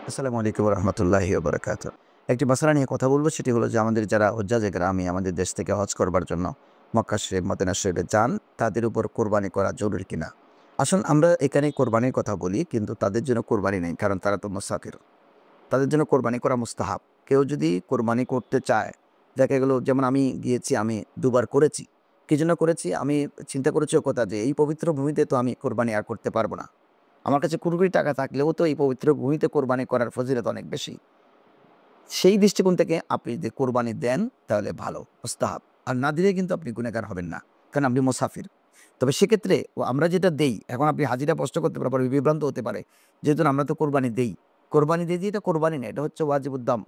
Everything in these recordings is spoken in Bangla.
আসসালামু আলাইকুম রহমতুল্লাহি বারাকাতুহু। একটি মাসআলা নিয়ে কথা বলব, সেটি হলো যে আমাদের যারা হুজ্জাজে কেরামি আমাদের দেশ থেকে হজ করবার জন্য মক্কা শরীফ, মদিনা শরীফে যান, তাদের উপর কোরবানি করা জরুরি কিনা? আসুন আমরা এখানে কোরবানির কথা বলি, কিন্তু তাদের জন্য কোরবানি নেই, কারণ তারা তো মুসাফির। তাদের জন্য কোরবানি করা মুস্তাহাব। কেউ যদি কোরবানি করতে চায়, দেখা গেল যেমন আমি গিয়েছি, আমি ২ বার করেছি। কি জন্য করেছি? আমি চিন্তা করেছি ও কথা যে এই পবিত্র ভূমিতে তো আমি কোরবানি আর করতে পারব না। আমার কাছে কোটি টাকা থাকলেও তো এই পবিত্র ভূমিতে কোরবানি করার ফজিলত অনেক বেশি। সেই দৃষ্টিকোণ থেকে আপনি যদি কোরবানি দেন তাহলে ভালো, মুস্তাহাব। আর না দিলে কিন্তু আপনি গুনাহগার হবেন না। কারণ আপনি মুসাফির। তবে সেক্ষেত্রে আমরা যেটা দেই, এখন আপনি হাজিরা প্রশ্ন করতে পারেন, পরে বিভ্রান্ত হতে পারে। যেহেতু আমরা তো কোরবানি দেই। কোরবানি দিয়ে এটা কোরবানি না, এটা হচ্ছে ওয়াজিবুদ্দাম।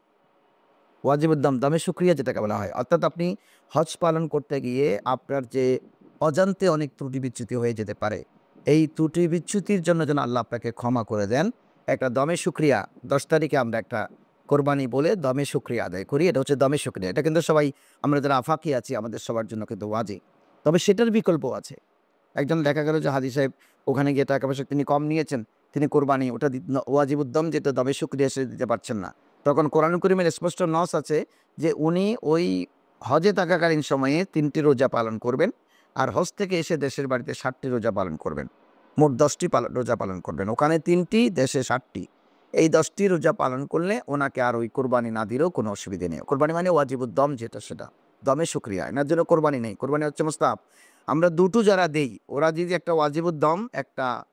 ওয়াজিবুদ্দাম, দামে শুকরিয়া যেটাকে বলা হয়। অর্থাৎ আপনি হজ পালন করতে গিয়ে আপনার যে অজান্তে অনেক ত্রুটি বিচ্যুতি হয়ে যেতে পারে। এই ত্রুটি বিচ্যুতির জন্য যেন আল্লাহ আপনাকে ক্ষমা করে দেন। একটা দমে শুকরিয়া ১০ তারিখে আমরা একটা কোরবানি বলে দমে শুকরিয়া আদায় করি। এটা হচ্ছে দমে শুকরিয়া। এটা কিন্তু সবাই, আমরা যারা আফাকি আছি আমাদের সবার জন্য কিন্তু ওয়াজিব। তবে সেটার বিকল্পও আছে। একজন দেখা গেল যে হাজী সাহেব ওখানে গিয়ে টাকা-পয়সা তিনি কম নিয়েছেন। তিনি কোরবানি ওটা ওয়াজিবুদ্দম, যেটা দমে শুকরিয়া, সেটা দিতে পারছেন না। তখন কোরআনুল কারীমের স্পষ্ট নস আছে যে উনি ওই হজে থাকাকালীন সময়ে ৩ টি রোজা পালন করবেন। আর হজ থেকে এসে দেশের বাড়িতে ৬০ টি রোজা পালন করবেন। মোট ১০ টি রোজা পালন করবেন। ওখানে ৩ টি, দেশে ৬০ টি। এই ১০ টি রোজা পালন করলে ওনাকে আর ওই কোরবানি না দিলেও কোনো অসুবিধে নেই। কোরবানি মানে ওয়াজিবুদ্দম যেটা সেটা। দমে শুকরিয়া। এনার জন্য কোরবানি নেই। কোরবানি হচ্ছে মুস্তাহাব। আমরা দুটো যারা দেই, ওরা যদি একটা ওয়াজিবুদ্দম, একটা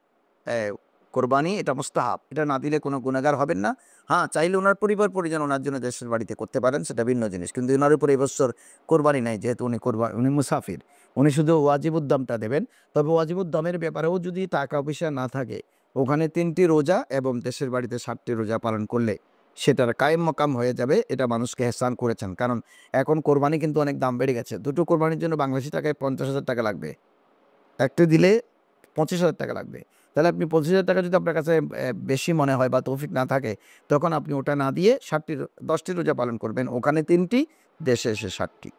অ্যা কোরবানি, এটা মুস্তাহাব। এটা না দিলে কোনো গুনাহগার হবেন না। হ্যাঁ, চাইলে উনার পরিবার-পরিজন উনার জন্য দেশের বাড়িতে করতে পারেন, সেটা ভিন্ন জিনিস। কিন্তু উনার উপর এই বৎসর কোরবানি নাই, যেহেতু উনি মুসাফির। উনি শুধু ওয়াজিবুদ্দামটা দেবেন। তবে ওয়াজিবুদ্দামের ব্যাপারেও যদি টাকা-পয়সা না থাকে, ওখানে ৩ টি রোজা এবং দেশের বাড়িতে ৬০ টি রোজা পালন করলে সেটার কায়েম মাকাম হয়ে যাবে। এটা মানুষকে এহসান করেছেন। কারণ এখন কোরবানি কিন্তু অনেক দাম বেড়ে গেছে। দুটো কোরবানির জন্য বাংলাদেশী টাকায় ৳৫০,০০০ লাগবে। একটা দিলে ৳২৫,০০০ লাগবে। তাহলে আপনি ৳২৫,০০০ যদি আপনার কাছে বেশি মনে হয় বা তৌফিক না থাকে, তখন আপনি ওটা না দিয়ে ৬০ টি ১০ টি রোজা পালন করবেন। ওখানে ৩ টি, দেশে এসে ৬০ টি।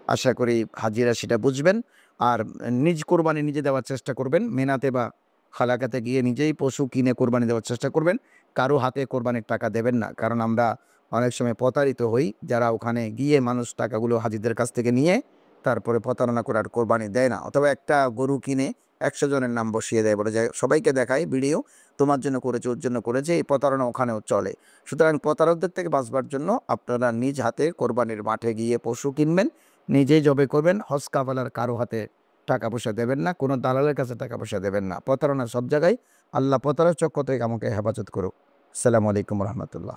আশা করি হাজিরা সেটা বুঝবেন। আর নিজ কোরবানি নিজে দেওয়ার চেষ্টা করবেন। মেনাতে বা খালাকাতে গিয়ে নিজেই পশু কিনে কোরবানি দেওয়ার চেষ্টা করবেন। কারো হাতে কোরবানির টাকা দেবেন না। কারণ আমরা অনেক সময় প্রতারিত হই। যারা ওখানে গিয়ে মানুষ টাকাগুলো হাজিদের কাছ থেকে নিয়ে তারপরে প্রতারণা করে আর কোরবানি দেয় না। অথবা একটা গরু কিনে ১০০ জনের নাম বসিয়ে দেয়। বলে যে সবাইকে দেখায় ভিডিও, তোমার জন্য করেছে, ওর জন্য করেছে। এই প্রতারণা ওখানেও চলে। সুতরাং প্রতারকদের থেকে বাঁচবার জন্য আপনারা নিজ হাতে কোরবানির মাঠে গিয়ে পশু কিনবেন, নিজেই জবে করবেন। হজ কাফেলার কারো হাতে টাকা-পয়সা দেবেন না। কোনো দালালের কাছে টাকা-পয়সা দেবেন না। প্রতারণা সব জায়গায়। আল্লাহ প্রতারক চক্র থেকে আমাকে হেফাজত করুক। আসসালামু আলাইকুম রহমতুল্লাহ।